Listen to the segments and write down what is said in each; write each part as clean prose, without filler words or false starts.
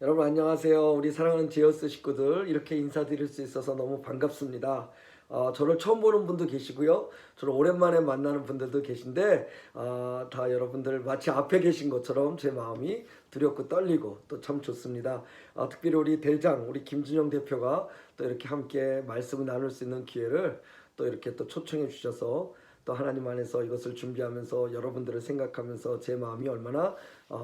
여러분 안녕하세요. 우리 사랑하는 제어스 식구들 이렇게 인사드릴 수 있어서 너무 반갑습니다. 저를 처음 보는 분도 계시고요. 저를 오랜만에 만나는 분들도 계신데 다 여러분들 마치 앞에 계신 것처럼 제 마음이 두렵고 떨리고 또 참 좋습니다. 특별히 우리 대장 우리 김준영 대표가 또 이렇게 함께 말씀을 나눌 수 있는 기회를 또 이렇게 또 초청해 주셔서 또 하나님 안에서 이것을 준비하면서 여러분들을 생각하면서 제 마음이 얼마나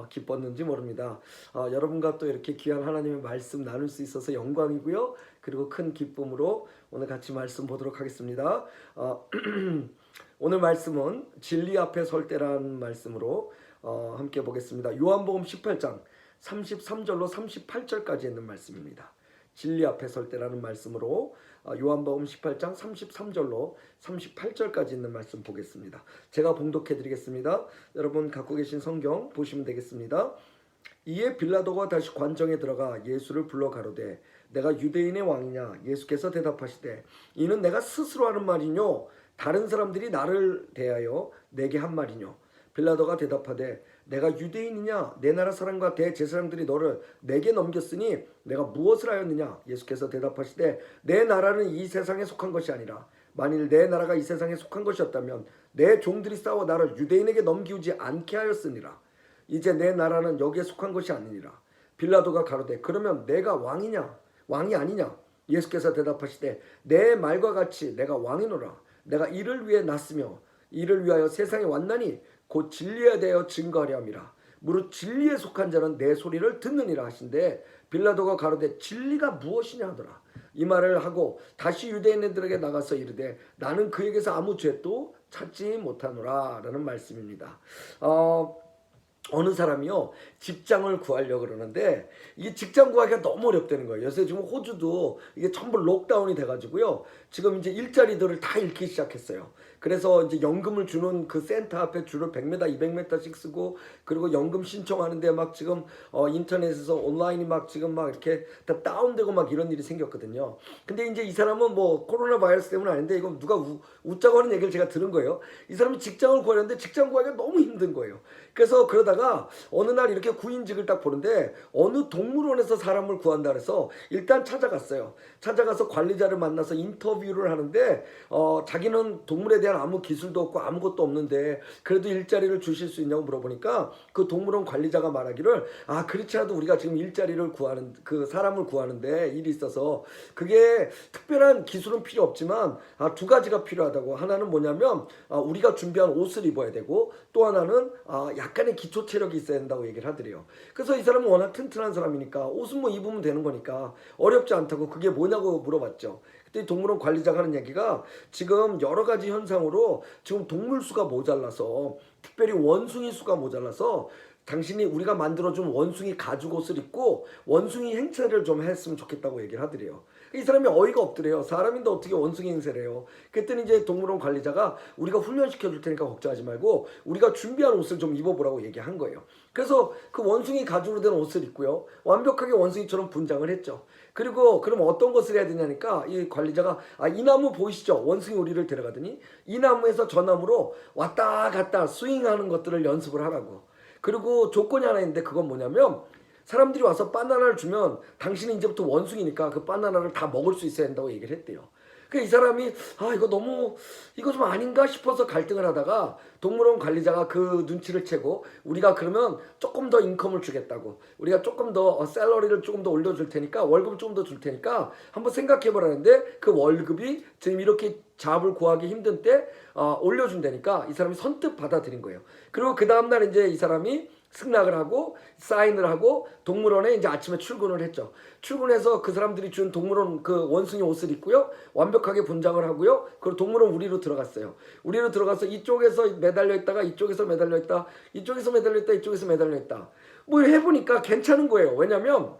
기뻤는지 모릅니다. 여러분과 또 이렇게 귀한 하나님의 말씀 나눌 수 있어서 영광이고요. 그리고 큰 기쁨으로 오늘 같이 말씀 보도록 하겠습니다. 오늘 말씀은 진리 앞에 설 때라는 말씀으로 함께 보겠습니다. 요한복음 18장 33절로 38절까지 있는 말씀입니다. 진리 앞에 설 때라는 말씀으로 요한복음 18장 33절로 38절까지 있는 말씀 보겠습니다. 제가 봉독해 드리겠습니다. 여러분 갖고 계신 성경 보시면 되겠습니다. 이에 빌라도가 다시 관정에 들어가 예수를 불러 가로되 내가 유대인의 왕이냐? 예수께서 대답하시되 이는 내가 스스로 하는 말이뇨 다른 사람들이 나를 대하여 내게 한 말이뇨. 빌라도가 대답하되 내가 유대인이냐? 내 나라 사람과 대제사장들이 너를 내게 넘겼으니 내가 무엇을 하였느냐? 예수께서 대답하시되 내 나라는 이 세상에 속한 것이 아니라 만일 내 나라가 이 세상에 속한 것이었다면 내 종들이 싸워 나를 유대인에게 넘기우지 않게 하였으니라. 이제 내 나라는 여기에 속한 것이 아니니라. 빌라도가 가로되 그러면 내가 왕이 아니냐? 예수께서 대답하시되 내 말과 같이 내가 왕이노라. 내가 이를 위해 났으며 이를 위하여 세상에 왔나니 곧 진리에 대하여 증거하려 함이라. 무릇 진리에 속한 자는 내 소리를 듣느니라 하신대 빌라도가 가로되 진리가 무엇이냐 하더라. 이 말을 하고 다시 유대인들에게 나가서 이르되 나는 그에게서 아무 죄도 찾지 못하노라 라는 말씀입니다. 어느 사람이요 직장을 구하려고 그러는데 이 직장 구하기가 너무 어렵다는 거예요. 요새 지금 호주도 이게 전부 록다운이 돼가지고요 지금 이제 일자리들을 다 잃기 시작했어요. 그래서 이제 연금을 주는 그 센터 앞에 줄을 100m 200m씩 쓰고 그리고 연금 신청하는데 막 지금 인터넷에서 온라인이 막 지금 막 이렇게 다 다운되고 막 이런 일이 생겼거든요. 근데 이제 이 사람은 뭐 코로나 바이러스 때문은 아닌데 이건 누가 웃자고 하는 얘기를 제가 들은 거예요. 이 사람이 직장을 구하려는데 직장 구하기가 너무 힘든 거예요. 그래서 그러다가 어느 날 이렇게 구인직을 딱 보는데 어느 동물원에서 사람을 구한다 그래서 일단 찾아갔어요. 찾아가서 관리자를 만나서 인터뷰를 하는데 자기는 동물에 대한 아무 기술도 없고 아무것도 없는데 그래도 일자리를 주실 수 있냐고 물어보니까 그 동물원 관리자가 말하기를 그렇지 않아도 우리가 지금 일자리를 구하는 그 사람을 구하는데 일이 있어서 그게 특별한 기술은 필요 없지만 두 가지가 필요하다고. 하나는 뭐냐면 우리가 준비한 옷을 입어야 되고 또 하나는 약간의 기초 체력이 있어야 된다고 얘기를 하더래요. 그래서 이 사람은 워낙 튼튼한 사람이니까 옷은 뭐 입으면 되는 거니까 어렵지 않다고 그게 뭐냐고 물어봤죠. 그때 동물원 관리자가 하는 얘기가 지금 여러 가지 현상으로 지금 동물 수가 모자라서 특별히 원숭이 수가 모자라서 당신이 우리가 만들어준 원숭이 가죽 옷을 입고 원숭이 행세를 좀 했으면 좋겠다고 얘기를 하더래요. 이 사람이 어이가 없더래요. 사람인데 어떻게 원숭이 행세를 해요. 그랬더니 이제 동물원 관리자가 우리가 훈련시켜 줄 테니까 걱정하지 말고 우리가 준비한 옷을 좀 입어보라고 얘기한 거예요. 그래서 그 원숭이 가죽으로 된 옷을 입고요 완벽하게 원숭이처럼 분장을 했죠. 그리고 그럼 어떤 것을 해야 되냐니까 이 관리자가 이 나무 보이시죠? 원숭이 우리를 데려가더니 이 나무에서 저 나무로 왔다 갔다 스윙하는 것들을 연습을 하라고. 그리고 조건이 하나 있는데 그건 뭐냐면 사람들이 와서 바나나를 주면 당신은 이제부터 원숭이니까 그 바나나를 다 먹을 수 있어야 한다고 얘기를 했대요. 그 이 사람이 이거 좀 아닌가 싶어서 갈등을 하다가 동물원 관리자가 그 눈치를 채고 우리가 그러면 조금 더 인컴을 주겠다고 우리가 조금 더 샐러리를 조금 더 올려줄 테니까 월급을 조금 더 줄 테니까 한번 생각해보라는데 그 월급이 지금 이렇게 잡을 구하기 힘든 때 올려준다니까 이 사람이 선뜻 받아들인 거예요. 그리고 그 다음날 이제 이 사람이 승낙을 하고 사인을 하고 동물원에 이제 아침에 출근을 했죠. 출근해서 그 사람들이 준 동물원 그 원숭이 옷을 입고요 완벽하게 분장을 하고요 그리고 동물원 우리로 들어갔어요. 우리로 들어가서 이쪽에서 매달려 있다가 이쪽에서 매달려 있다 이쪽에서 매달려 있다 이쪽에서 매달려 있다 뭐 해보니까 괜찮은 거예요. 왜냐면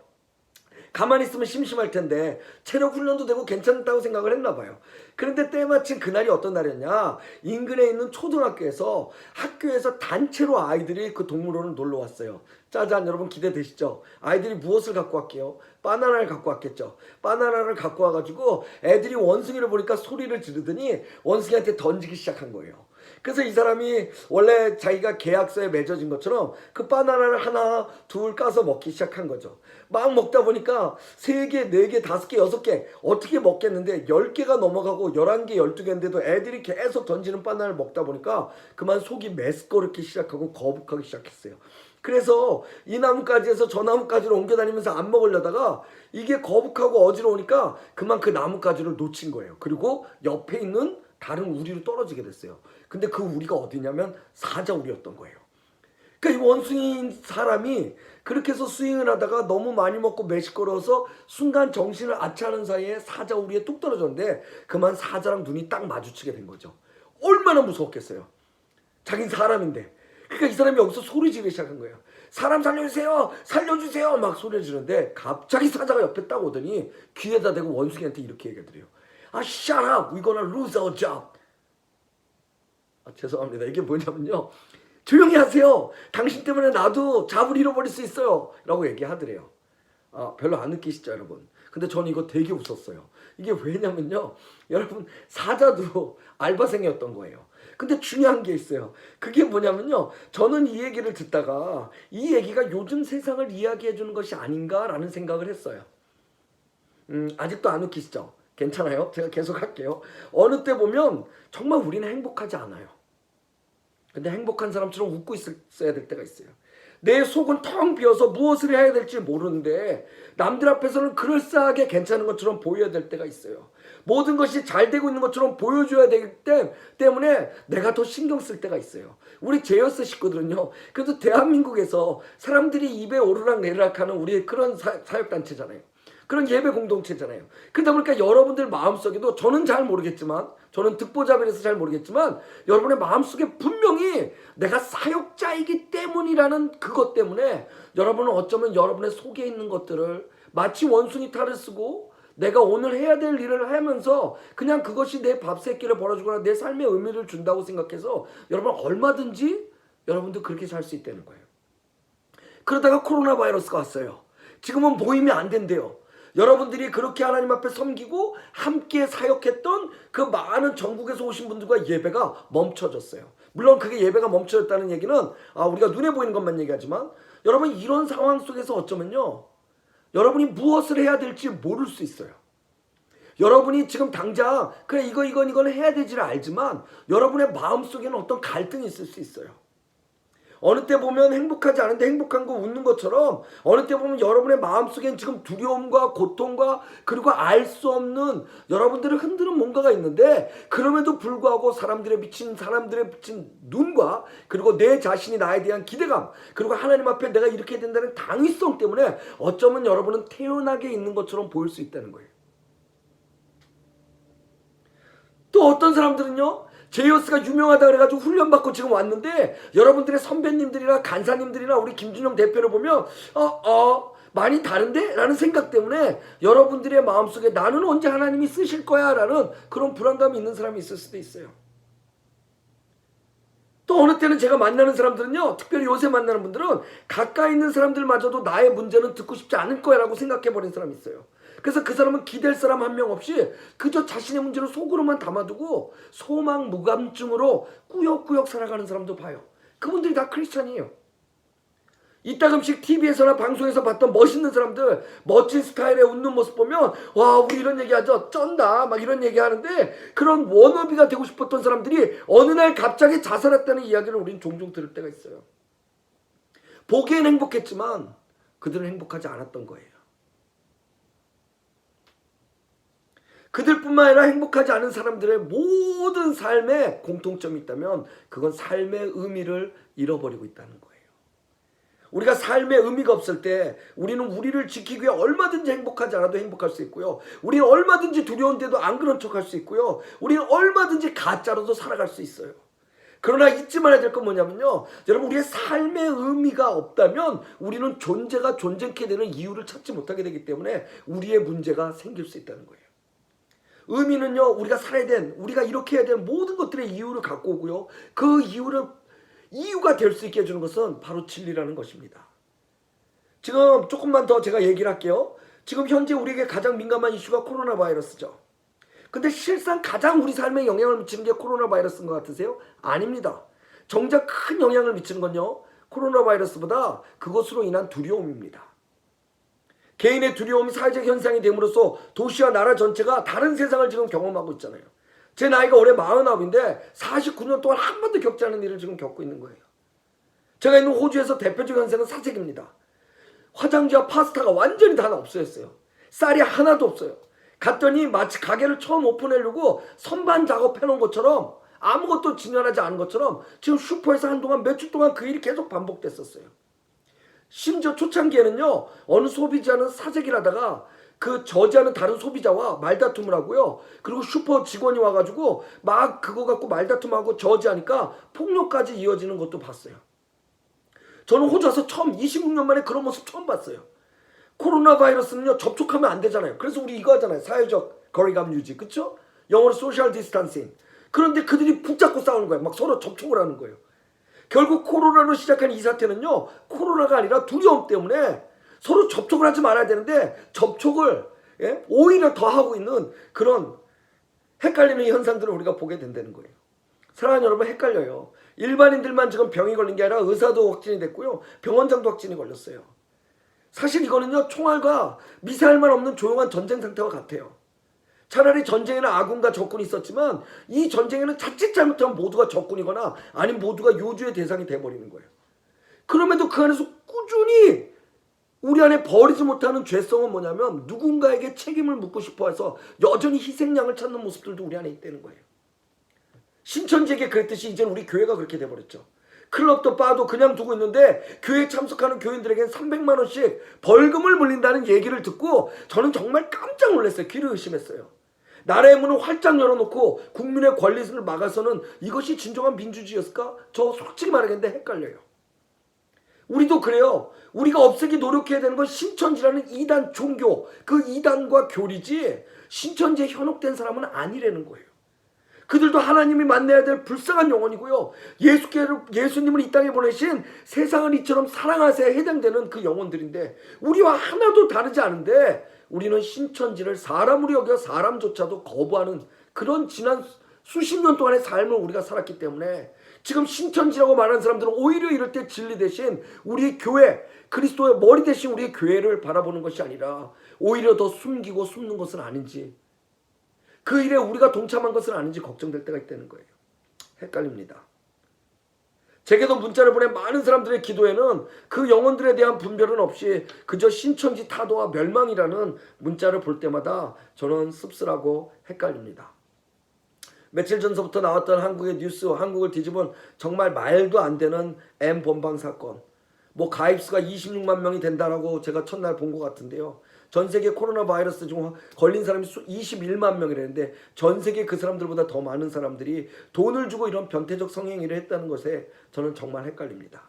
가만히 있으면 심심할 텐데 체력 훈련도 되고 괜찮다고 생각을 했나 봐요. 그런데 때마침 그날이 어떤 날이었냐, 인근에 있는 초등학교에서 학교에서 단체로 아이들이 그 동물원을 놀러 왔어요. 짜잔, 여러분 기대되시죠? 아이들이 무엇을 갖고 왔게요? 바나나를 갖고 왔겠죠. 바나나를 갖고 와가지고 애들이 원숭이를 보니까 소리를 지르더니 원숭이한테 던지기 시작한 거예요. 그래서 이 사람이 원래 자기가 계약서에 맺어진 것처럼 그 바나나를 하나 둘 까서 먹기 시작한 거죠. 막 먹다 보니까 3개, 4개, 5개, 6개 어떻게 먹겠는데 10개가 넘어가고 11개, 12개인데도 애들이 계속 던지는 바나나를 먹다 보니까 그만 속이 메스꺼렇기 시작하고 거북하기 시작했어요. 그래서 이 나뭇가지에서 저 나뭇가지로 옮겨 다니면서 안 먹으려다가 이게 거북하고 어지러우니까 그만 그 나뭇가지를 놓친 거예요. 그리고 옆에 있는 다른 우리로 떨어지게 됐어요. 근데 그 우리가 어디냐면 사자우리였던 거예요. 그러니까 이 원숭이인 사람이 그렇게 해서 스윙을 하다가 너무 많이 먹고 메시꺼러서 순간 정신을 아차하는 사이에 사자우리에 뚝 떨어졌는데 그만 사자랑 눈이 딱 마주치게 된 거죠. 얼마나 무서웠겠어요. 자긴 사람인데. 그러니까 이 사람이 여기서 소리 지르기 시작한 거예요. 사람 살려주세요, 살려주세요 막 소리 지르는데 갑자기 사자가 옆에 딱 오더니 귀에다 대고 원숭이한테 이렇게 얘기하더래요. 아, shut up, we're gonna lose our job. 죄송합니다. 이게 뭐냐면요, 조용히 하세요. 당신 때문에 나도 잡을 잃어버릴 수 있어요 라고 얘기하더래요. 별로 안 느끼시죠 여러분? 근데 저는 이거 되게 웃었어요. 이게 왜냐면요, 여러분 사자도 알바생이었던 거예요. 근데 중요한 게 있어요. 그게 뭐냐면요, 저는 이 얘기를 듣다가 이 얘기가 요즘 세상을 이야기해 주는 것이 아닌가라는 생각을 했어요. 아직도 안 웃기시죠? 괜찮아요? 제가 계속 할게요. 어느 때 보면 정말 우리는 행복하지 않아요. 근데 행복한 사람처럼 웃고 있어야 될 때가 있어요. 내 속은 텅 비어서 무엇을 해야 될지 모르는데 남들 앞에서는 그럴싸하게 괜찮은 것처럼 보여야 될 때가 있어요. 모든 것이 잘 되고 있는 것처럼 보여줘야 되기 때문에 내가 더 신경 쓸 때가 있어요. 우리 제어스 식구들은요, 그래도 대한민국에서 사람들이 입에 오르락 내리락 하는 우리 그런 사역단체잖아요. 그런 예배 공동체잖아요. 그러다 보니까 여러분들 마음속에도, 저는 잘 모르겠지만, 저는 듣보잡이라서 잘 모르겠지만 여러분의 마음속에 분명히 내가 사역자이기 때문이라는 그것 때문에 여러분은 어쩌면 여러분의 속에 있는 것들을 마치 원숭이 탈을 쓰고 내가 오늘 해야 될 일을 하면서 그냥 그것이 내 밥 새끼를 벌어주거나 내 삶에 의미를 준다고 생각해서 여러분 얼마든지 여러분도 그렇게 살 수 있다는 거예요. 그러다가 코로나 바이러스가 왔어요. 지금은 모임이 안 된대요. 여러분들이 그렇게 하나님 앞에 섬기고 함께 사역했던 그 많은 전국에서 오신 분들과 예배가 멈춰졌어요. 물론 그게 예배가 멈춰졌다는 얘기는 우리가 눈에 보이는 것만 얘기하지만, 여러분 이런 상황 속에서 어쩌면요, 여러분이 무엇을 해야 될지 모를 수 있어요. 여러분이 지금 당장 그래 이건 해야 되지를 알지만 여러분의 마음속에는 어떤 갈등이 있을 수 있어요. 어느 때 보면 행복하지 않은데 행복한 거 웃는 것처럼, 어느 때 보면 여러분의 마음속엔 지금 두려움과 고통과 그리고 알 수 없는 여러분들을 흔드는 뭔가가 있는데, 그럼에도 불구하고 사람들의 비친 눈과 그리고 내 자신이 나에 대한 기대감, 그리고 하나님 앞에 내가 이렇게 해야 된다는 당위성 때문에 어쩌면 여러분은 태연하게 있는 것처럼 보일 수 있다는 거예요. 또 어떤 사람들은요, 제이어스가 유명하다 그래가지고 훈련받고 지금 왔는데 여러분들의 선배님들이나 간사님들이나 우리 김준영 대표를 보면 많이 다른데? 라는 생각 때문에 여러분들의 마음속에 나는 언제 하나님이 쓰실 거야 라는 그런 불안감이 있는 사람이 있을 수도 있어요. 또 어느 때는 제가 만나는 사람들은요, 특별히 요새 만나는 분들은 가까이 있는 사람들마저도 나의 문제는 듣고 싶지 않을 거야 라고 생각해버린 사람이 있어요. 그래서 그 사람은 기댈 사람 한 명 없이 그저 자신의 문제를 속으로만 담아두고 소망 무감증으로 꾸역꾸역 살아가는 사람도 봐요. 그분들이 다 크리스찬이에요. 이따금씩 TV에서나 방송에서 봤던 멋있는 사람들, 멋진 스타일의 웃는 모습 보면 와, 우리 이런 얘기하죠, 쩐다 막 이런 얘기하는데, 그런 워너비가 되고 싶었던 사람들이 어느 날 갑자기 자살했다는 이야기를 우리는 종종 들을 때가 있어요. 보기엔 행복했지만 그들은 행복하지 않았던 거예요. 그들뿐만 아니라 행복하지 않은 사람들의 모든 삶에 공통점이 있다면 그건 삶의 의미를 잃어버리고 있다는 거예요. 우리가 삶의 의미가 없을 때 우리는 우리를 지키기 위해 얼마든지 행복하지 않아도 행복할 수 있고요, 우리는 얼마든지 두려운데도 안 그런 척할 수 있고요, 우리는 얼마든지 가짜로도 살아갈 수 있어야 그러나 잊지 말아야 될 건 뭐냐면요, 여러분, 우리의 삶의 의미가 없다면 우리는 존재가 존재케 되는 이유를 찾지 못하게 되기 때문에 우리의 문제가 생길 수 있다는 거예요. 의미는요, 우리가 살아야 된, 우리가 이렇게 해야 되는 모든 것들의 이유를 갖고 오고요, 그 이유가 될 수 있게 해주는 것은 바로 진리라는 것입니다. 지금 조금만 더 제가 얘기를 할게요. 지금 현재 우리에게 가장 민감한 이슈가 코로나 바이러스죠. 근데 실상 가장 우리 삶에 영향을 미치는 게 코로나 바이러스인 것 같으세요? 아닙니다. 정작 큰 영향을 미치는 건요, 코로나 바이러스보다 그것으로 인한 두려움입니다. 개인의 두려움이 사회적 현상이 됨으로써 도시와 나라 전체가 다른 세상을 지금 경험하고 있잖아요. 제 나이가 올해 49인데 49년 동안 한 번도 겪지 않은 일을 지금 겪고 있는 거예요. 제가 있는 호주에서 대표적 현상은 사재기입니다. 화장지와 파스타가 완전히 다 없어졌어요. 쌀이 하나도 없어요. 갔더니 마치 가게를 처음 오픈하려고 선반 작업해놓은 것처럼, 아무것도 진열하지 않은 것처럼 지금 슈퍼에서 한동안 몇 주 동안 그 일이 계속 반복됐었어요. 심지어 초창기에는요, 어느 소비자는 사재기를 하다가 그 저지하는 다른 소비자와 말다툼을 하고요, 그리고 슈퍼 직원이 와가지고 막 그거 갖고 말다툼하고 저지하니까 폭력까지 이어지는 것도 봤어요. 저는 호주 와서 처음 26년 만에 그런 모습 처음 봤어요. 코로나 바이러스는요, 접촉하면 안 되잖아요. 그래서 우리 이거 하잖아요. 사회적 거리감 유지, 그쵸? 영어로 소셜 디스탄싱. 그런데 그들이 붙잡고 싸우는 거예요. 막 서로 접촉을 하는 거예요. 결국 코로나로 시작한 이 사태는요, 코로나가 아니라 두려움 때문에 서로 접촉을 하지 말아야 되는데 접촉을 오히려 더 하고 있는 그런 헷갈리는 현상들을 우리가 보게 된다는 거예요. 사랑하는 여러분, 헷갈려요. 일반인들만 지금 병이 걸린 게 아니라 의사도 확진이 됐고요, 병원장도 확진이 걸렸어요. 사실 이거는요, 총알과 미사일만 없는 조용한 전쟁 상태와 같아요. 차라리 전쟁에는 아군과 적군이 있었지만 이 전쟁에는 자칫 잘못하면 모두가 적군이거나 아니면 모두가 요주의 대상이 돼버리는 거예요. 그럼에도 그 안에서 꾸준히 우리 안에 버리지 못하는 죄성은 뭐냐면 누군가에게 책임을 묻고 싶어해서 여전히 희생양을 찾는 모습들도 우리 안에 있다는 거예요. 신천지에게 그랬듯이 이제는 우리 교회가 그렇게 돼버렸죠. 클럽도 바도 그냥 두고 있는데 교회에 참석하는 교인들에게는 300만 원씩 벌금을 물린다는 얘기를 듣고 저는 정말 깜짝 놀랐어요. 귀를 의심했어요. 나라의 문을 활짝 열어놓고 국민의 권리를 막아서는 이것이 진정한 민주주의였을까? 저 솔직히 말하겠는데 헷갈려요. 우리도 그래요. 우리가 없애기 노력해야 되는 건 신천지라는 이단 종교, 그 이단과 교리지 신천지에 현혹된 사람은 아니라는 거예요. 그들도 하나님이 만나야 될 불쌍한 영혼이고요, 예수님을 이 땅에 보내신 세상을 이처럼 사랑하세에 해당되는 그 영혼들인데 우리와 하나도 다르지 않은데 우리는 신천지를 사람으로 여겨 사람조차도 거부하는 그런 지난 수십 년 동안의 삶을 우리가 살았기 때문에 지금 신천지라고 말하는 사람들은 오히려 이럴 때 진리 대신 우리의 교회, 그리스도의 머리 대신 우리의 교회를 바라보는 것이 아니라 오히려 더 숨기고 숨는 것은 아닌지, 그 일에 우리가 동참한 것은 아닌지 걱정될 때가 있다는 거예요. 헷갈립니다. 제게도 문자를 보낸 많은 사람들의 기도에는 그 영혼들에 대한 분별은 없이 그저 신천지 타도와 멸망이라는 문자를 볼 때마다 저는 씁쓸하고 헷갈립니다. 며칠 전서부터 나왔던 한국의 뉴스, 한국을 뒤집은 정말 말도 안 되는 M본방 사건. 뭐 가입수가 26만 명이 된다라고 제가 첫날 본 것 같은데요. 전 세계 코로나 바이러스 중 걸린 사람이 21만 명이라는데 전 세계 그 사람들보다 더 많은 사람들이 돈을 주고 이런 변태적 성행위를 했다는 것에 저는 정말 헷갈립니다.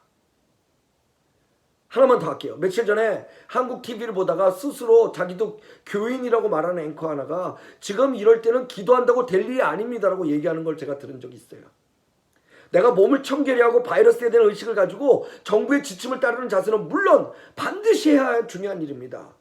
하나만 더 할게요. 며칠 전에 한국 TV를 보다가 스스로 자기도 교인이라고 말하는 앵커 하나가 지금 이럴 때는 기도한다고 될 일이 아닙니다라고 얘기하는 걸 제가 들은 적이 있어요. 내가 몸을 청결히하고 바이러스에 대한 의식을 가지고 정부의 지침을 따르는 자세는 물론 반드시 해야 할 중요한 일입니다.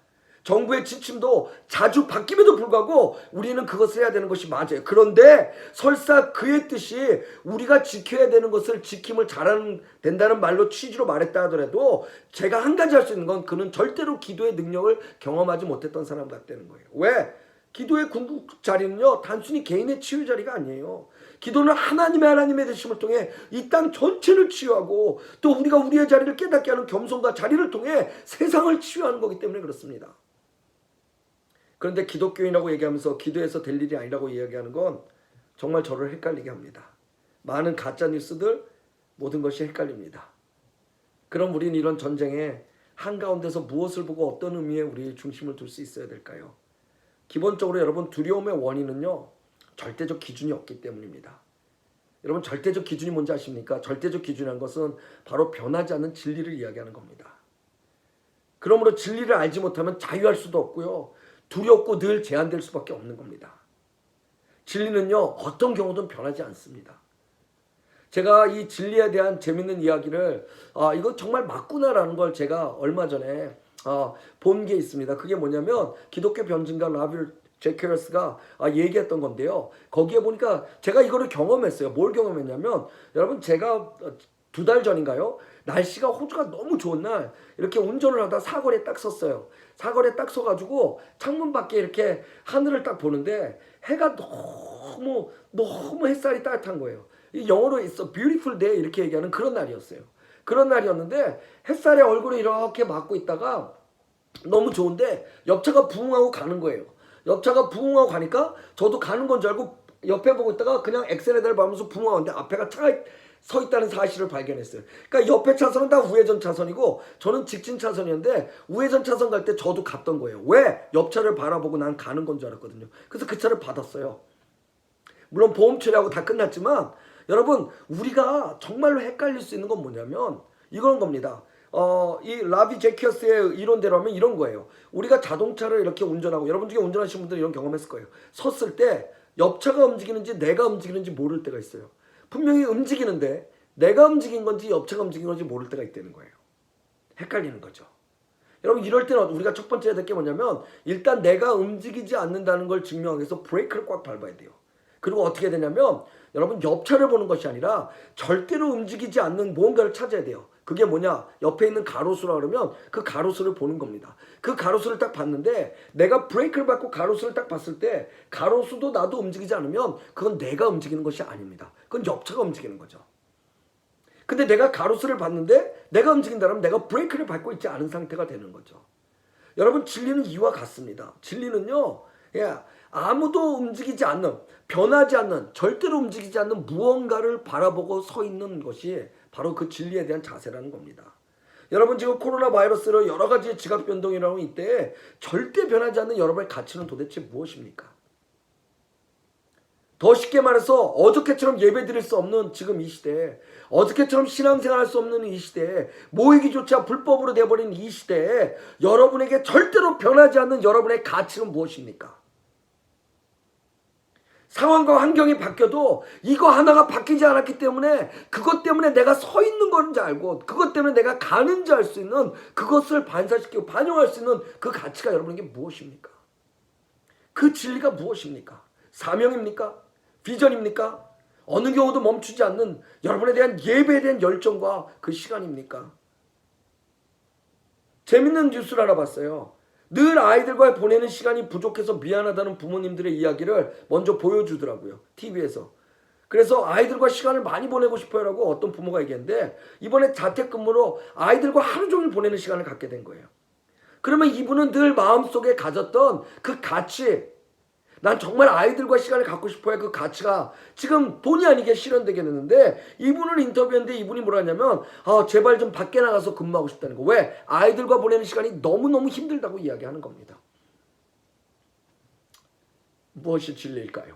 정부의 지침도 자주 바뀜에도 불구하고 우리는 그것을 해야 되는 것이 맞아요. 그런데 설사 그의 뜻이 우리가 지켜야 되는 것을 지킴을 잘하는 된다는 말로 취지로 말했다 하더라도 제가 한 가지 할 수 있는 건 그는 절대로 기도의 능력을 경험하지 못했던 사람 같다는 거예요. 왜? 기도의 궁극 자리는요, 단순히 개인의 치유 자리가 아니에요. 기도는 하나님의 되심을 통해 이 땅 전체를 치유하고 또 우리가 우리의 자리를 깨닫게 하는 겸손과 자리를 통해 세상을 치유하는 거기 때문에 그렇습니다. 그런데 기독교인이라고 얘기하면서 기도해서 될 일이 아니라고 이야기하는 건 정말 저를 헷갈리게 합니다. 많은 가짜 뉴스들, 모든 것이 헷갈립니다. 그럼 우리는 이런 전쟁에 한가운데서 무엇을 보고 어떤 의미에 우리의 중심을 둘 수 있어야 될까요? 기본적으로 여러분, 두려움의 원인은요, 절대적 기준이 없기 때문입니다. 여러분, 절대적 기준이 뭔지 아십니까? 절대적 기준이라는 것은 바로 변하지 않는 진리를 이야기하는 겁니다. 그러므로 진리를 알지 못하면 자유할 수도 없고요, 두렵고 늘 제한될 수밖에 없는 겁니다. 진리는요, 어떤 경우든 변하지 않습니다. 제가 이 진리에 대한 재밌는 이야기를 이거 정말 맞구나라는 걸 제가 얼마 전에 본 게 있습니다. 그게 뭐냐면 기독교 변증가 제키어스가 얘기했던 건데요. 거기에 보니까 제가 이거를 경험했어요. 뭘 경험했냐면 여러분 제가 2달 전인가요? 날씨가 호주가 너무 좋은 날 이렇게 운전을 하다 사거리에 딱 섰어요. 사거리에 딱 서가지고 창문 밖에 이렇게 하늘을 딱 보는데 해가 너무 햇살이 따뜻한 거예요. 이 영어로 있어 beautiful day 이렇게 얘기하는 그런 날이었어요. 그런 날이었는데 햇살에 얼굴을 이렇게 맞고 있다가 너무 좋은데 옆차가 부응하고 가는 거예요. 옆차가 부응하고 가니까 저도 가는 건 줄 알고 옆에 보고 있다가 그냥 엑셀레터를 밟으면서 부응하는데 앞에가 차가 서 있다는 사실을 발견했어요. 그러니까 옆에 차선은 다 우회전 차선이고 저는 직진 차선이었는데 우회전 차선 갈 때 저도 갔던 거예요. 왜? 옆차를 바라보고 난 가는 건 줄 알았거든요. 그래서 그 차를 받았어요. 물론 보험 처리하고 다 끝났지만 여러분 우리가 정말로 헷갈릴 수 있는 건 뭐냐면 이런 겁니다. 이 라비 제키어스의 이론대로 하면 이런 거예요. 우리가 자동차를 이렇게 운전하고 여러분 중에 운전하시는 분들 이런 경험했을 거예요. 섰을 때 옆차가 움직이는지 내가 움직이는지 모를 때가 있어요. 분명히 움직이는데 내가 움직인 건지 옆차가 움직인 건지 모를 때가 있다는 거예요. 헷갈리는 거죠. 여러분 이럴 때는 우리가 첫 번째 해야 될 게 뭐냐면 일단 내가 움직이지 않는다는 걸 증명하기 위해서 브레이크를 꽉 밟아야 돼요. 그리고 어떻게 되냐면 여러분 옆차를 보는 것이 아니라 절대로 움직이지 않는 무언가를 찾아야 돼요. 그게 뭐냐? 옆에 있는 가로수라 그러면 그 가로수를 보는 겁니다. 그 가로수를 딱 봤는데 내가 브레이크를 밟고 가로수를 딱 봤을 때 가로수도 나도 움직이지 않으면 그건 내가 움직이는 것이 아닙니다. 그건 옆차가 움직이는 거죠. 근데 내가 가로수를 봤는데 내가 움직인다면 내가 브레이크를 밟고 있지 않은 상태가 되는 거죠. 여러분 진리는 이와 같습니다. 진리는요. 아무도 움직이지 않는 변하지 않는 절대로 움직이지 않는 무언가를 바라보고 서 있는 것이 바로 그 진리에 대한 자세라는 겁니다. 여러분 지금 코로나 바이러스로 여러 가지 지각 변동이라고 이때 절대 변하지 않는 여러분의 가치는 도대체 무엇입니까? 더 쉽게 말해서 어저께처럼 예배 드릴 수 없는 지금 이 시대에 어저께처럼 신앙생활 할 수 없는 이 시대에 모이기조차 불법으로 돼버린 이 시대에 여러분에게 절대로 변하지 않는 여러분의 가치는 무엇입니까? 상황과 환경이 바뀌어도 이거 하나가 바뀌지 않았기 때문에 그것 때문에 내가 서 있는 건지 알고 그것 때문에 내가 가는지 알 수 있는 그것을 반사시키고 반영할 수 있는 그 가치가 여러분에게 무엇입니까? 그 진리가 무엇입니까? 사명입니까? 비전입니까? 어느 경우도 멈추지 않는 여러분에 대한 예배에 대한 열정과 그 시간입니까? 재밌는 뉴스를 알아봤어요. 늘 아이들과 보내는 시간이 부족해서 미안하다는 부모님들의 이야기를 먼저 보여주더라고요. TV에서. 그래서 아이들과 시간을 많이 보내고 싶어요라고 어떤 부모가 얘기했는데 이번에 자택근무로 아이들과 하루 종일 보내는 시간을 갖게 된 거예요. 그러면 이분은 늘 마음속에 가졌던 그 가치, 난 정말 아이들과 시간을 갖고 싶어야 그 가치가 지금 본의 아니게 실현되게 됐는데 이분을 인터뷰했는데 이분이 뭐라 하냐면 제발 좀 밖에 나가서 근무하고 싶다는 거. 왜? 아이들과 보내는 시간이 너무너무 힘들다고 이야기하는 겁니다. 무엇이 진리일까요?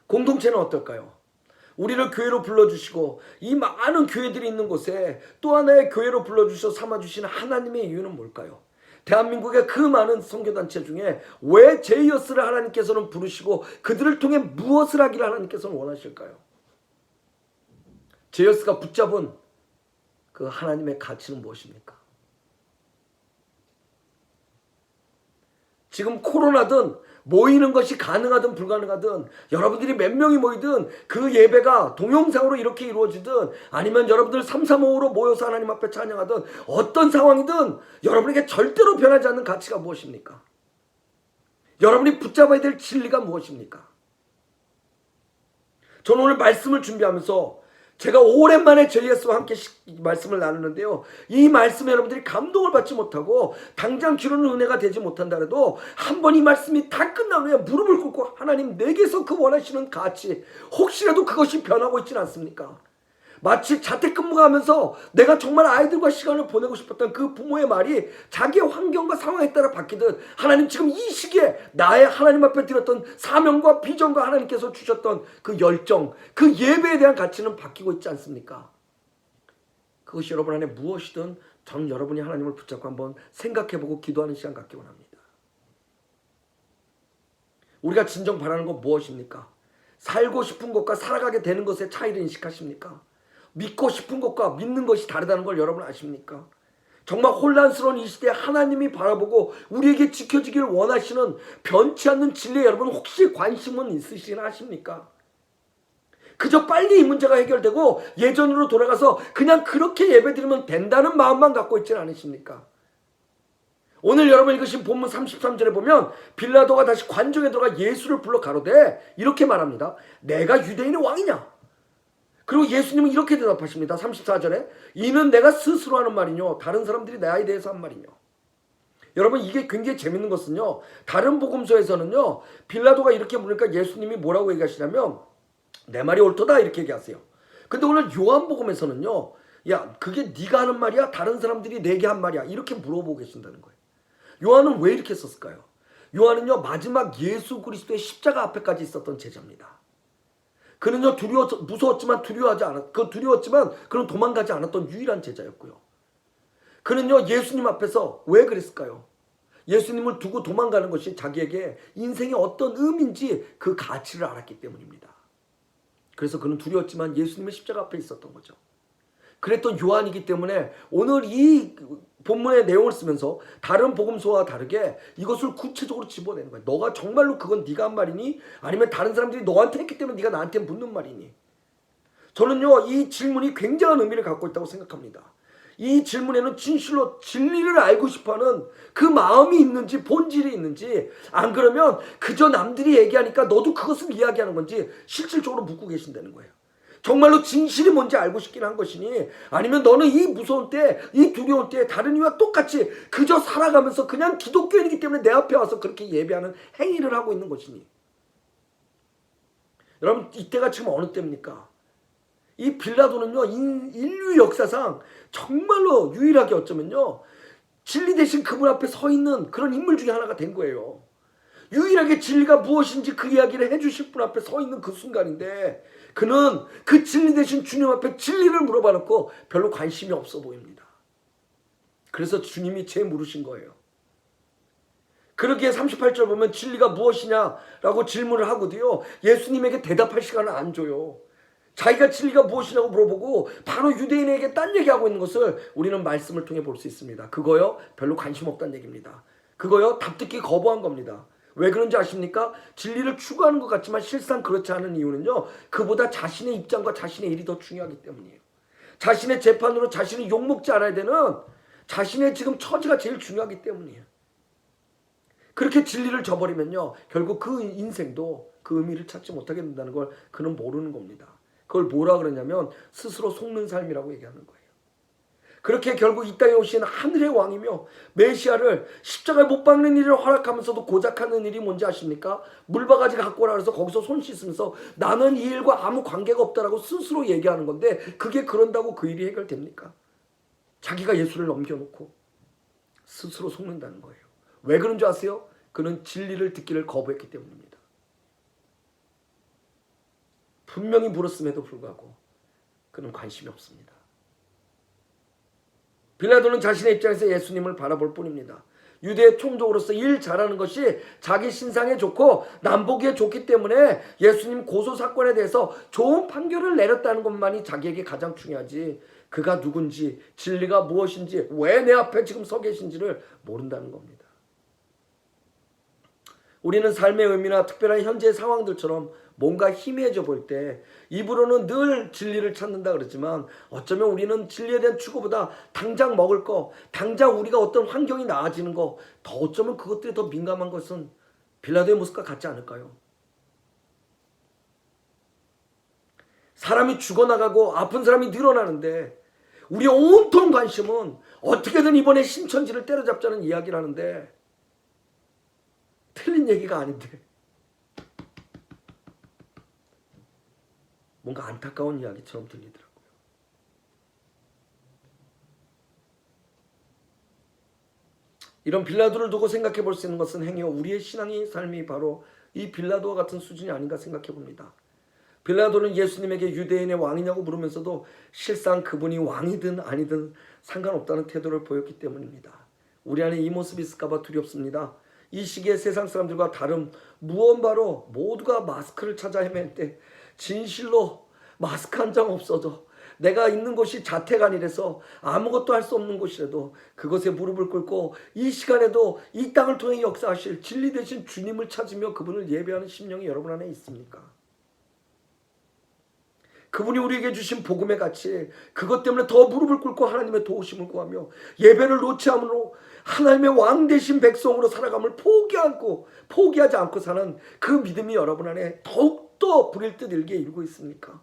공동체는 어떨까요? 우리를 교회로 불러주시고 이 많은 교회들이 있는 곳에 또 하나의 교회로 불러주셔 삼아주시는 하나님의 이유는 뭘까요? 대한민국의 그 많은 선교단체 중에 왜 제이어스를 하나님께서는 부르시고 그들을 통해 무엇을 하기를 하나님께서는 원하실까요? 제이어스가 붙잡은 그 하나님의 가치는 무엇입니까? 지금 코로나든 모이는 것이 가능하든 불가능하든 여러분들이 몇 명이 모이든 그 예배가 동영상으로 이렇게 이루어지든 아니면 여러분들 335로 모여서 하나님 앞에 찬양하든 어떤 상황이든 여러분에게 절대로 변하지 않는 가치가 무엇입니까? 여러분이 붙잡아야 될 진리가 무엇입니까? 저는 오늘 말씀을 준비하면서 제가 오랜만에 JS와 함께 말씀을 나누는데요. 이 말씀에 여러분들이 감동을 받지 못하고 당장 기도는 은혜가 되지 못한다 해도 한 번 이 말씀이 다 끝난 후에 무릎을 꿇고 하나님 내게서 그 원하시는 가치 혹시라도 그것이 변하고 있지는 않습니까? 마치 자택근무가 하면서 내가 정말 아이들과 시간을 보내고 싶었던 그 부모의 말이 자기의 환경과 상황에 따라 바뀌듯 하나님 지금 이 시기에 나의 하나님 앞에 드렸던 사명과 비전과 하나님께서 주셨던 그 열정, 그 예배에 대한 가치는 바뀌고 있지 않습니까? 그것이 여러분 안에 무엇이든 저는 여러분이 하나님을 붙잡고 한번 생각해보고 기도하는 시간 갖기 원합니다. 우리가 진정 바라는 건 무엇입니까? 살고 싶은 것과 살아가게 되는 것의 차이를 인식하십니까? 믿고 싶은 것과 믿는 것이 다르다는 걸 여러분 아십니까? 정말 혼란스러운 이 시대에 하나님이 바라보고 우리에게 지켜지길 원하시는 변치 않는 진리에 여러분 혹시 관심은 있으시긴 하십니까? 그저 빨리 이 문제가 해결되고 예전으로 돌아가서 그냥 그렇게 예배드리면 된다는 마음만 갖고 있지는 않으십니까? 오늘 여러분 읽으신 본문 33절에 보면 빌라도가 다시 관중에 들어가 예수를 불러 가로되 이렇게 말합니다. 내가 유대인의 왕이냐? 그리고 예수님은 이렇게 대답하십니다. 34절에 이는 내가 스스로 하는 말이뇨 다른 사람들이 나에 대해서 한 말이뇨. 여러분 이게 굉장히 재밌는 것은요. 다른 복음서에서는요. 빌라도가 이렇게 물으니까 예수님이 뭐라고 얘기하시냐면 내 말이 옳도다 이렇게 얘기하세요. 근데 오늘 요한복음에서는요. 야 그게 네가 하는 말이야? 다른 사람들이 내게 한 말이야? 이렇게 물어보고 계신다는 거예요. 요한은 왜 이렇게 썼을까요? 요한은요 마지막 예수 그리스도의 십자가 앞에까지 있었던 제자입니다. 그는요 무서웠지만 두려웠지만 그는 도망가지 않았던 유일한 제자였고요. 그는요 예수님 앞에서 왜 그랬을까요? 예수님을 두고 도망가는 것이 자기에게 인생의 어떤 의미인지 그 가치를 알았기 때문입니다. 그래서 그는 두려웠지만 예수님의 십자가 앞에 있었던 거죠. 그랬던 요한이기 때문에 오늘 이 본문의 내용을 쓰면서 다른 복음서와 다르게 이것을 구체적으로 집어내는 거예요. 너가 정말로 그건 네가 한 말이니? 아니면 다른 사람들이 너한테 했기 때문에 네가 나한테 묻는 말이니? 저는요 이 질문이 굉장한 의미를 갖고 있다고 생각합니다. 이 질문에는 진실로 진리를 알고 싶어하는 그 마음이 있는지 본질이 있는지 안 그러면 그저 남들이 얘기하니까 너도 그것을 이야기하는 건지 실질적으로 묻고 계신다는 거예요. 정말로 진실이 뭔지 알고 싶긴 한 것이니 아니면 너는 이 무서운 때, 이 두려운 때 다른 이와 똑같이 그저 살아가면서 그냥 기독교인이기 때문에 내 앞에 와서 그렇게 예배하는 행위를 하고 있는 것이니. 여러분 이때가 지금 어느 때입니까? 이 빌라도는요 인류 역사상 정말로 유일하게 어쩌면요 진리 대신 그분 앞에 서 있는 그런 인물 중에 하나가 된 거예요. 유일하게 진리가 무엇인지 그 이야기를 해주실 분 앞에 서 있는 그 순간인데 그는 그 진리 대신 주님 앞에 진리를 물어봐 놓고 별로 관심이 없어 보입니다. 그래서 주님이 물으신 거예요. 그러기에 38절 보면 진리가 무엇이냐라고 질문을 하고도요 예수님에게 대답할 시간을 안 줘요. 자기가 진리가 무엇이냐고 물어보고 바로 유대인에게 딴 얘기하고 있는 것을 우리는 말씀을 통해 볼 수 있습니다. 그거요 별로 관심 없다는 얘기입니다. 그거요 답 듣기 거부한 겁니다. 왜 그런지 아십니까? 진리를 추구하는 것 같지만 실상 그렇지 않은 이유는요 그보다 자신의 입장과 자신의 일이 더 중요하기 때문이에요. 자신의 재판으로 자신이 욕먹지 않아야 되는 자신의 지금 처지가 제일 중요하기 때문이에요. 그렇게 진리를 저버리면요 결국 그 인생도 그 의미를 찾지 못하게 된다는 걸 그는 모르는 겁니다. 그걸 뭐라 그러냐면 스스로 속는 삶이라고 얘기하는 거예요. 그렇게 결국 이 땅에 오신 하늘의 왕이며 메시아를 십자가에 못 박는 일을 허락하면서도 고작 하는 일이 뭔지 아십니까? 물바가지 갖고 오라 그래서 거기서 손 씻으면서 나는 이 일과 아무 관계가 없다라고 스스로 얘기하는 건데 그게 그런다고 그 일이 해결됩니까? 자기가 예수를 넘겨놓고 스스로 속는다는 거예요. 왜 그런 줄 아세요? 그는 진리를 듣기를 거부했기 때문입니다. 분명히 물었음에도 불구하고 그는 관심이 없습니다. 빌라도는 자신의 입장에서 예수님을 바라볼 뿐입니다. 유대의 총독으로서 일 잘하는 것이 자기 신상에 좋고 남보기에 좋기 때문에 예수님 고소 사건에 대해서 좋은 판결을 내렸다는 것만이 자기에게 가장 중요하지 그가 누군지 진리가 무엇인지 왜 내 앞에 지금 서 계신지를 모른다는 겁니다. 우리는 삶의 의미나 특별한 현재의 상황들처럼 뭔가 희미해져 보일 때 입으로는 늘 진리를 찾는다 그러지만 어쩌면 우리는 진리에 대한 추구보다 당장 먹을 거, 당장 우리가 어떤 환경이 나아지는 거 더 어쩌면 그것들이 더 민감한 것은 빌라도의 모습과 같지 않을까요? 사람이 죽어나가고 아픈 사람이 늘어나는데 우리의 온통 관심은 어떻게든 이번에 신천지를 때려잡자는 이야기를 하는데 틀린 얘기가 아닌데 뭔가 안타까운 이야기처럼 들리더라고요. 이런 빌라도를 두고 생각해 볼 수 있는 것은 행여 우리의 신앙의 삶이 바로 이 빌라도와 같은 수준이 아닌가 생각해 봅니다. 빌라도는 예수님에게 유대인의 왕이냐고 물으면서도 실상 그분이 왕이든 아니든 상관없다는 태도를 보였기 때문입니다. 우리 안에 이 모습이 있을까 봐 두렵습니다. 이 시기에 세상 사람들과 다른 무언 바로 모두가 마스크를 찾아 헤맬 때 진실로 마스크 한 장 없어도 내가 있는 곳이 자택아니라서 아무것도 할 수 없는 곳이라도 그것에 무릎을 꿇고 이 시간에도 이 땅을 통해 역사하실 진리 되신 주님을 찾으며 그분을 예배하는 심령이 여러분 안에 있습니까? 그분이 우리에게 주신 복음의 가치, 그것 때문에 더 무릎을 꿇고 하나님의 도우심을 구하며 예배를 놓지 않으므로 하나님의 왕 되신 백성으로 살아감을 포기하지 않고 사는 그 믿음이 여러분 안에 더욱더 불일 듯 일게 일고 있습니까?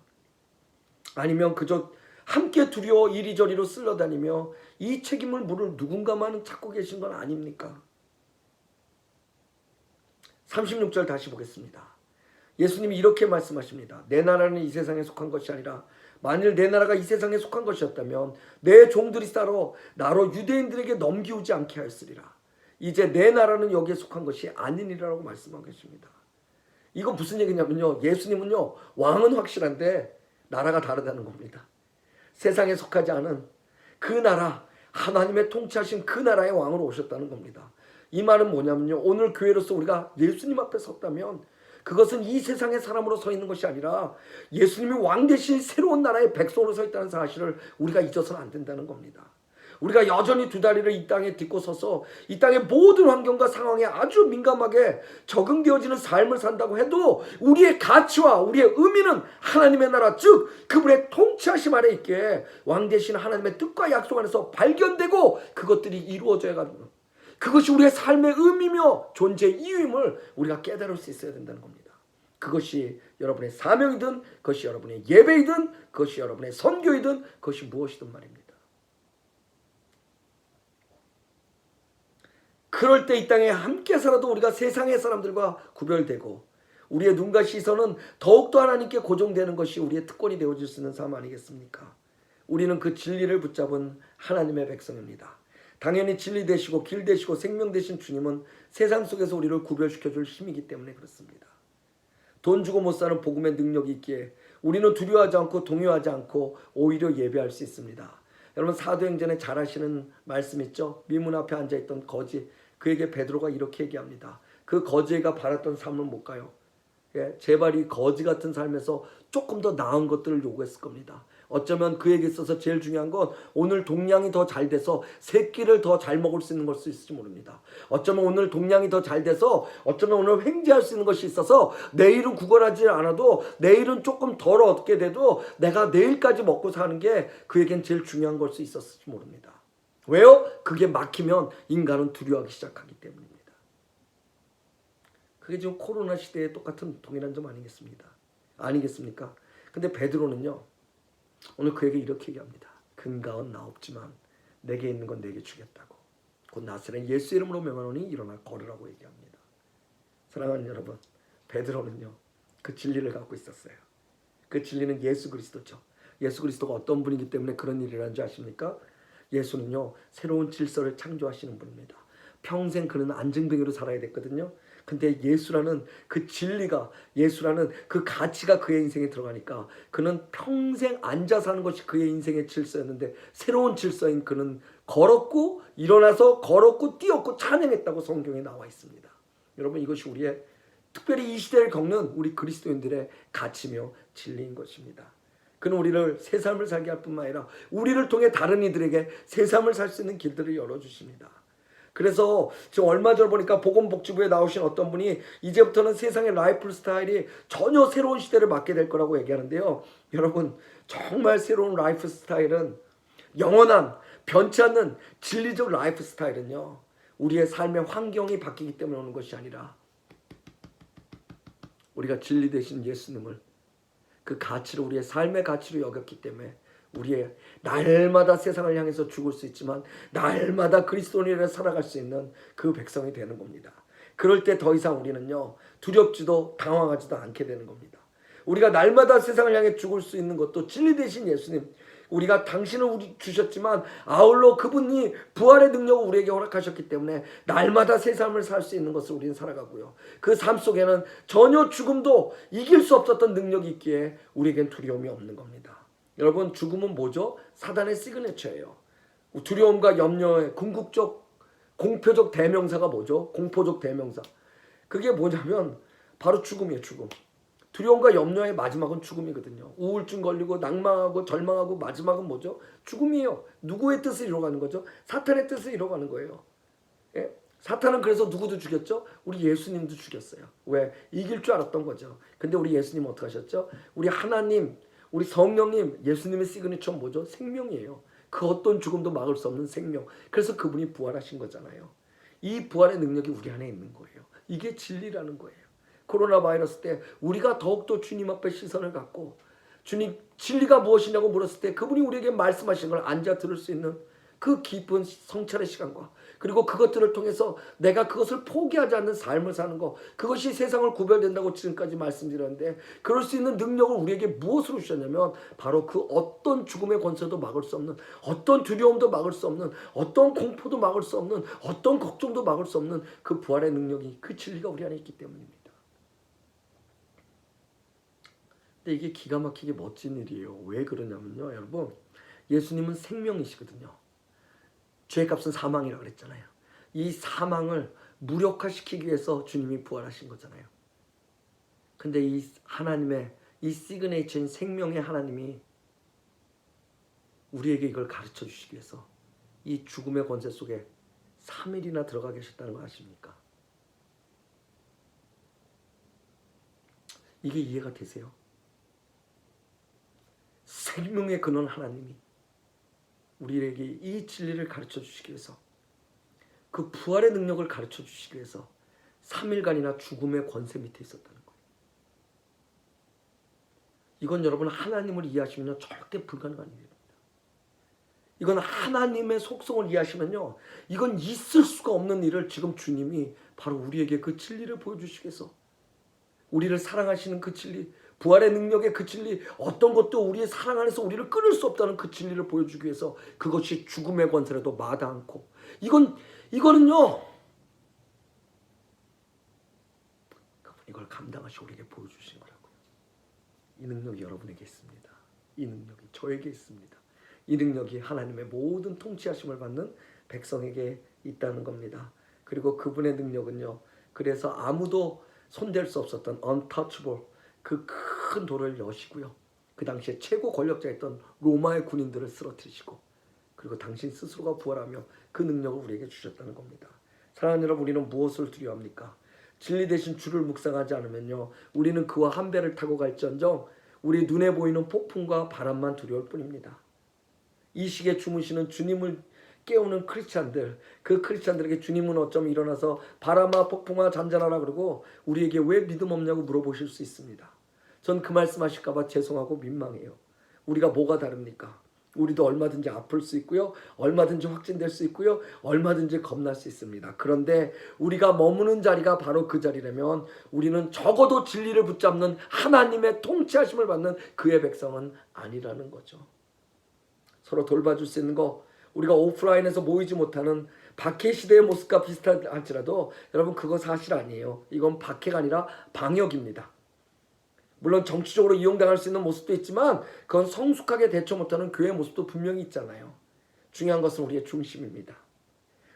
아니면 그저 함께 두려워 이리저리로 쓸려다니며 이 책임을 물을 누군가만 찾고 계신 건 아닙니까? 36절 다시 보겠습니다. 예수님이 이렇게 말씀하십니다. 내 나라는 이 세상에 속한 것이 아니라 만일 내 나라가 이 세상에 속한 것이었다면 내 종들이 싸러 나로 유대인들에게 넘기우지 않게 하였으리라. 이제 내 나라는 여기에 속한 것이 아니니라라고 말씀하고 계십니다. 이거 무슨 얘기냐면요, 예수님은요 왕은 확실한데 나라가 다르다는 겁니다. 세상에 속하지 않은 그 나라, 하나님의 통치하신 그 나라의 왕으로 오셨다는 겁니다. 이 말은 뭐냐면요, 오늘 교회로서 우리가 예수님 앞에 섰다면 그것은 이 세상의 사람으로 서 있는 것이 아니라 예수님이 왕 대신 새로운 나라의 백성으로 서 있다는 사실을 우리가 잊어서는 안 된다는 겁니다. 우리가 여전히 두 다리를 이 땅에 딛고 서서 이 땅의 모든 환경과 상황에 아주 민감하게 적응되어지는 삶을 산다고 해도 우리의 가치와 우리의 의미는 하나님의 나라, 즉 그분의 통치하심 아래 있게 왕 대신 하나님의 뜻과 약속 안에서 발견되고 그것들이 이루어져야 가는, 그것이 우리의 삶의 의미며 존재의 이유임을 우리가 깨달을 수 있어야 된다는 겁니다. 그것이 여러분의 사명이든 그것이 여러분의 예배이든 그것이 여러분의 선교이든 그것이 무엇이든 말입니다. 그럴 때 이 땅에 함께 살아도 우리가 세상의 사람들과 구별되고 우리의 눈과 시선은 더욱더 하나님께 고정되는 것이 우리의 특권이 되어줄 수 있는 삶 아니겠습니까? 우리는 그 진리를 붙잡은 하나님의 백성입니다. 당연히 진리 되시고 길 되시고 생명 되신 주님은 세상 속에서 우리를 구별시켜줄 힘이기 때문에 그렇습니다. 돈 주고 못 사는 복음의 능력이 있기에 우리는 두려워하지 않고 동요하지 않고 오히려 예배할 수 있습니다. 여러분 사도행전에 잘 아시는 말씀 있죠? 미문 앞에 앉아있던 거지, 그에게 베드로가 이렇게 얘기합니다. 그 거지가 바랐던 삶은 뭘까요? 제발 이 거지 같은 삶에서 조금 더 나은 것들을 요구했을 겁니다. 어쩌면 그에게 있어서 제일 중요한 건 오늘 동량이 더 잘 돼서 새끼를 더 잘 먹을 수 있는 것일 수 있을지 모릅니다. 어쩌면 오늘 동량이 더 잘 돼서 어쩌면 오늘 횡재할 수 있는 것이 있어서 내일은 구걸하지 않아도 내일은 조금 덜 얻게 돼도 내가 내일까지 먹고 사는 게 그에겐 제일 중요한 걸 수 있었을지 모릅니다. 왜요? 그게 막히면 인간은 두려워하기 시작하기 때문입니다. 그게 지금 코로나 시대에 똑같은 동일한 점 아니겠습니까? 근데 베드로는요 오늘 그에게 이렇게 얘기합니다. 근가은 나 없지만 내게 있는 건 내게 주겠다고. 곧 나사렛 예수 이름으로 명하노니 일어나 걸으라고 얘기합니다. 사랑하는 여러분, 베드로는요 그 진리를 갖고 있었어요. 그 진리는 예수 그리스도죠. 예수 그리스도가 어떤 분이기 때문에 그런 일이라는 줄 아십니까? 예수는요 새로운 질서를 창조하시는 분입니다. 평생 그는 안증뱅이로 살아야 됐거든요. 근데 예수라는 그 진리가, 예수라는 그 가치가 그의 인생에 들어가니까 그는 평생 앉아 사는 것이 그의 인생의 질서였는데 새로운 질서인 그는 걸었고 일어나서 걸었고 뛰었고 찬양했다고 성경에 나와 있습니다. 여러분 이것이 우리의 특별히 이 시대를 겪는 우리 그리스도인들의 가치며 진리인 것입니다. 그는 우리를 새 삶을 살게 할 뿐만 아니라 우리를 통해 다른 이들에게 새 삶을 살 수 있는 길들을 열어주십니다. 그래서 지금 얼마 전 보니까 보건복지부에 나오신 어떤 분이 이제부터는 세상의 라이프 스타일이 전혀 새로운 시대를 맞게 될 거라고 얘기하는데요. 여러분 정말 새로운 라이프 스타일은 영원한 변치 않는 진리적 라이프 스타일은요 우리의 삶의 환경이 바뀌기 때문에 오는 것이 아니라 우리가 진리 되신 예수님을 그 가치를 우리의 삶의 가치로 여겼기 때문에 우리의 날마다 세상을 향해서 죽을 수 있지만 날마다 그리스도인으로 살아갈 수 있는 그 백성이 되는 겁니다. 그럴 때 더 이상 우리는요 두렵지도 당황하지도 않게 되는 겁니다. 우리가 날마다 세상을 향해 죽을 수 있는 것도 진리 되신 예수님, 우리가 당신을 우리 주셨지만 아울러 그분이 부활의 능력을 우리에게 허락하셨기 때문에 날마다 새 삶을 살 수 있는 것을 우리는 살아가고요. 그 삶 속에는 전혀 죽음도 이길 수 없었던 능력이 있기에 우리에겐 두려움이 없는 겁니다. 여러분 죽음은 뭐죠? 사단의 시그니처예요. 두려움과 염려의 궁극적 공표적 대명사가 뭐죠? 공포적 대명사. 그게 뭐냐면 바로 죽음이에요. 죽음. 두려움과 염려의 마지막은 죽음이거든요. 우울증 걸리고 낭망하고 절망하고 마지막은 뭐죠? 죽음이에요. 누구의 뜻을 이뤄가는 거죠? 사탄의 뜻을 이뤄가는 거예요. 예? 사탄은 그래서 누구도 죽였죠? 우리 예수님도 죽였어요. 왜? 이길 줄 알았던 거죠. 근데 우리 예수님 어떻게 하셨죠? 우리 하나님, 우리 성령님, 예수님의 시그니처는 뭐죠? 생명이에요. 그 어떤 죽음도 막을 수 없는 생명. 그래서 그분이 부활하신 거잖아요. 이 부활의 능력이 우리 안에 있는 거예요. 이게 진리라는 거예요. 코로나 바이러스 때 우리가 더욱더 주님 앞에 시선을 갖고 주님 진리가 무엇이냐고 물었을 때 그분이 우리에게 말씀하신 걸 앉아 들을 수 있는 그 깊은 성찰의 시간과 그리고 그것들을 통해서 내가 그것을 포기하지 않는 삶을 사는 것, 그것이 세상을 구별된다고 지금까지 말씀드렸는데, 그럴 수 있는 능력을 우리에게 무엇으로 주셨냐면 바로 그 어떤 죽음의 권세도 막을 수 없는, 어떤 두려움도 막을 수 없는, 어떤 공포도 막을 수 없는, 어떤 걱정도 막을 수 없는 그 부활의 능력이, 그 진리가 우리 안에 있기 때문입니다. 근데 이게 기가 막히게 멋진 일이에요. 왜 그러냐면요, 여러분, 예수님은 생명이시거든요. 죄의 값은 사망이라고 그랬잖아요. 이 사망을 무력화시키기 위해서 주님이 부활하신 거잖아요. 근데 이 하나님의 이 시그네이처인 생명의 하나님이 우리에게 이걸 가르쳐 주시기 위해서 이 죽음의 권세 속에 3일이나 들어가 계셨다는 거 아십니까? 이게 이해가 되세요? 생명의 근원 하나님이 우리에게 이 진리를 가르쳐 주시기 위해서, 그 부활의 능력을 가르쳐 주시기 위해서 3일간이나 죽음의 권세 밑에 있었다는 거예요. 이건 여러분 하나님을 이해하시면요 절대 불가능한 일입니다. 이건 하나님의 속성을 이해하시면요 이건 있을 수가 없는 일을 지금 주님이 바로 우리에게 그 진리를 보여주시기 위해서, 우리를 사랑하시는 그 진리, 부활의 능력의 그 진리, 어떤 것도 우리의 사랑 안에서 우리를 끊을 수 없다는 그 진리를 보여주기 위해서, 그것이 죽음의 권세라도 마다 않고, 이거는요 그분 이걸 감당하시고 우리에게 보여주신 거라고요. 이 능력이 여러분에게 있습니다. 이 능력이 저에게 있습니다. 이 능력이 하나님의 모든 통치하심을 받는 백성에게 있다는 겁니다. 그리고 그분의 능력은요, 그래서 아무도 손댈 수 없었던 untouchable 그 큰 돌을 여시고요, 그 당시에 최고 권력자였던 로마의 군인들을 쓰러뜨리시고, 그리고 당신 스스로가 부활하며 그 능력을 우리에게 주셨다는 겁니다. 사랑하는 여러분, 우리는 무엇을 두려워합니까? 진리 대신 주를 묵상하지 않으면요 우리는 그와 한 배를 타고 갈지언정 우리 눈에 보이는 폭풍과 바람만 두려울 뿐입니다. 이 시기에 주무시는 주님을 깨우는 크리스찬들, 그 크리스찬들에게 주님은 어쩜 일어나서 바람아 폭풍아 잠잠하라 그러고 우리에게 왜 믿음 없냐고 물어보실 수 있습니다. 전 그 말씀하실까 봐 죄송하고 민망해요. 우리가 뭐가 다릅니까? 우리도 얼마든지 아플 수 있고요, 얼마든지 확진될 수 있고요, 얼마든지 겁날 수 있습니다. 그런데 우리가 머무는 자리가 바로 그 자리라면 우리는 적어도 진리를 붙잡는 하나님의 통치하심을 받는 그의 백성은 아니라는 거죠. 서로 돌봐줄 수 있는 거, 우리가 오프라인에서 모이지 못하는 박해 시대의 모습과 비슷할지라도 여러분 그거 사실 아니에요. 이건 박해가 아니라 방역입니다. 물론 정치적으로 이용당할 수 있는 모습도 있지만 그건 성숙하게 대처 못하는 교회의 모습도 분명히 있잖아요. 중요한 것은 우리의 중심입니다.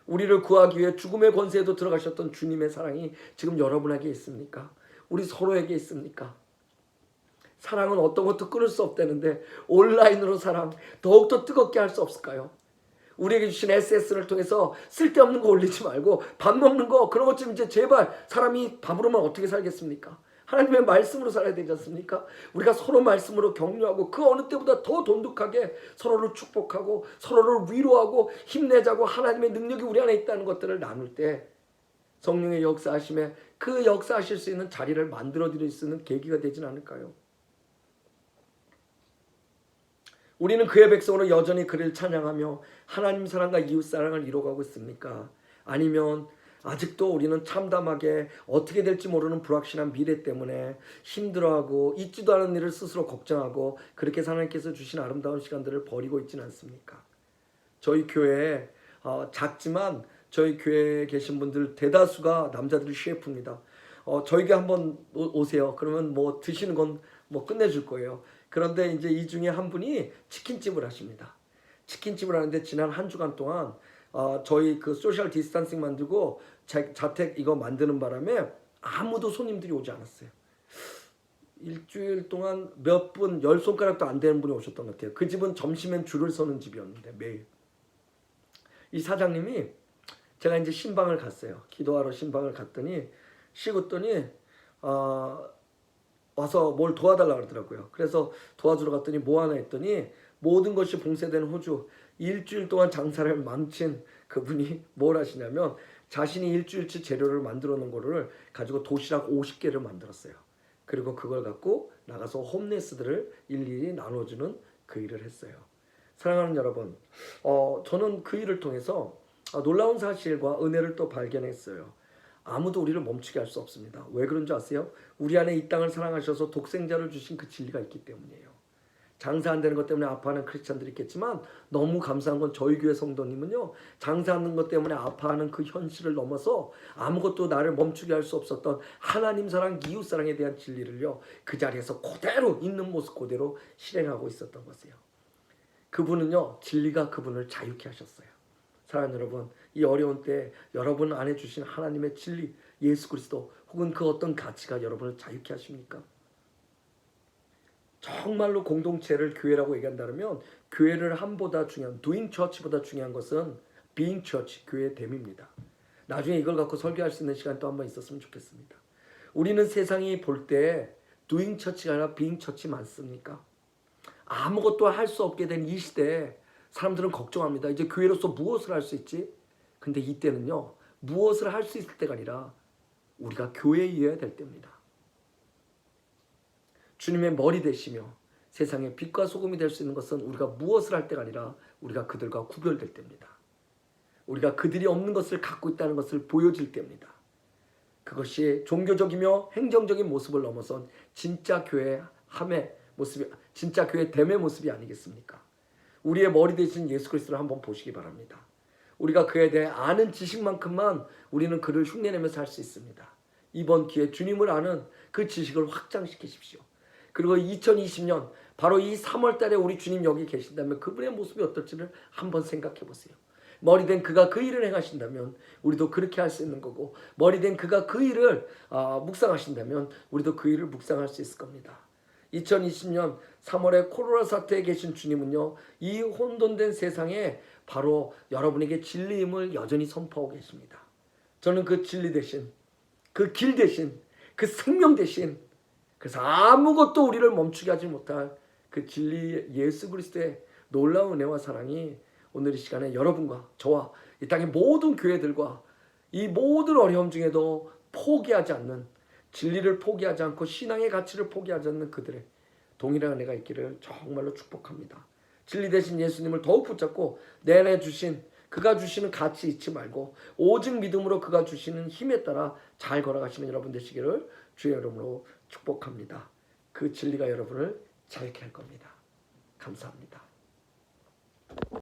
우리를 구하기 위해 죽음의 권세에도 들어가셨던 주님의 사랑이 지금 여러분에게 있습니까? 우리 서로에게 있습니까? 사랑은 어떤 것도 끊을 수 없다는데 온라인으로 사랑 더욱더 뜨겁게 할 수 없을까요? 우리에게 주신 SS를 통해서 쓸데없는 거 올리지 말고 밥 먹는 거 그런 것 좀 이제 제발, 사람이 밥으로만 어떻게 살겠습니까? 하나님의 말씀으로 살아야 되지 않습니까? 우리가 서로 말씀으로 격려하고 그 어느 때보다 더 돈독하게 서로를 축복하고 서로를 위로하고 힘내자고 하나님의 능력이 우리 안에 있다는 것들을 나눌 때 성령의 역사하심에 그 역사하실 수 있는 자리를 만들어 드릴 수 있는 계기가 되진 않을까요? 우리는 그의 백성으로 여전히 그를 찬양하며 하나님 사랑과 이웃 사랑을 이뤄가고 있습니까? 아니면 아직도 우리는 참담하게 어떻게 될지 모르는 불확실한 미래 때문에 힘들어하고 있지도 않은 일을 스스로 걱정하고 그렇게 하나님께서 주신 아름다운 시간들을 버리고 있지는 않습니까? 저희 교회에 작지만 저희 교회에 계신 분들 대다수가 남자들이 셰프입니다. 저에게 한번 오세요. 그러면 뭐 드시는 건 뭐 끝내줄 거예요. 그런데 이제 이 중에 한 분이 치킨집을 하십니다. 치킨집을 하는데 지난 한 주간 동안 저희 그 소셜 디스턴싱 만들고 자택 이거 만드는 바람에 아무도 손님들이 오지 않았어요. 일주일 동안 몇 분, 10손가락도 안 되는 분이 오셨던 것 같아요. 그 집은 점심엔 줄을 서는 집이었는데 매일. 이 사장님이 제가 이제 신방을 갔어요. 기도하러 신방을 갔더니 쉬었더니 와서 뭘 도와달라 그러더라고요. 그래서 도와주러 갔더니 뭐 하나 했더니 모든 것이 봉쇄된 호주 일주일 동안 장사를 망친 그분이 뭘 하시냐면 자신이 일주일치 재료를 만들어 놓은 거를 가지고 도시락 50개를 만들었어요. 그리고 그걸 갖고 나가서 홈레스들을 일일이 나눠주는 그 일을 했어요. 사랑하는 여러분, 저는 그 일을 통해서 놀라운 사실과 은혜를 또 발견했어요. 아무도 우리를 멈추게 할 수 없습니다. 왜 그런 줄 아세요? 우리 안에 이 땅을 사랑하셔서 독생자를 주신 그 진리가 있기 때문이에요. 장사 안 되는 것 때문에 아파하는 크리스찬들이 있겠지만 너무 감사한 건 저희 교회 성도님은요. 장사 안 되는 것 때문에 아파하는 그 현실을 넘어서 아무것도 나를 멈추게 할 수 없었던 하나님 사랑, 이웃 사랑에 대한 진리를요. 그 자리에서 그대로 있는 모습 그대로 실행하고 있었던 것이에요. 그분은요. 진리가 그분을 자유케 하셨어요. 사랑하는 여러분, 이 어려운 때 여러분 안에 주신 하나님의 진리, 예수 그리스도 혹은 그 어떤 가치가 여러분을 자유케 하십니까? 정말로 공동체를 교회라고 얘기한다면 교회를 함보다 중요한 doing church보다 중요한 것은 being church, 교회의 됨입니다. 나중에 이걸 갖고 설교할 수 있는 시간 또 한번 있었으면 좋겠습니다. 우리는 세상이 볼 때 doing church가 아니라 being church 많습니까? 아무것도 할 수 없게 된 이 시대에 사람들은 걱정합니다. 이제 교회로서 무엇을 할 수 있지? 근데 이때는요. 무엇을 할 수 있을 때가 아니라 우리가 교회이어야 될 때입니다. 주님의 머리 되시며 세상의 빛과 소금이 될 수 있는 것은 우리가 무엇을 할 때가 아니라 우리가 그들과 구별될 때입니다. 우리가 그들이 없는 것을 갖고 있다는 것을 보여줄 때입니다. 그것이 종교적이며 행정적인 모습을 넘어선 진짜 교회 함의 모습이, 진짜 교회 됨의 모습이 아니겠습니까? 우리의 머리 되신 예수 그리스도를 한번 보시기 바랍니다. 우리가 그에 대해 아는 지식만큼만 우리는 그를 흉내내면서 할 수 있습니다. 이번 기회에 주님을 아는 그 지식을 확장시키십시오. 그리고 2020년 바로 이 3월 달에 우리 주님 여기 계신다면 그분의 모습이 어떨지를 한번 생각해 보세요. 머리된 그가 그 일을 행하신다면 우리도 그렇게 할 수 있는 거고, 머리된 그가 그 일을 묵상하신다면 우리도 그 일을 묵상할 수 있을 겁니다. 2020년 3월에 코로나 사태에 계신 주님은요, 이 혼돈된 세상에 바로 여러분에게 진리임을 여전히 선포하고 계십니다. 저는 그 진리 대신, 그 길 대신, 그 생명 대신, 그래서 아무것도 우리를 멈추게 하지 못할 그 진리 예수 그리스도의 놀라운 은혜와 사랑이 오늘 이 시간에 여러분과 저와 이 땅의 모든 교회들과 이 모든 어려움 중에도 포기하지 않는, 진리를 포기하지 않고 신앙의 가치를 포기하지 않는 그들의 동일한 은혜가 있기를 정말로 축복합니다. 진리 되신 예수님을 더욱 붙잡고 내내 주신 그가 주시는 가치 잊지 말고 오직 믿음으로 그가 주시는 힘에 따라 잘 걸어가시는 여러분 되시기를 주의 이름으로 축복합니다. 그 진리가 여러분을 자유케 할 겁니다. 감사합니다.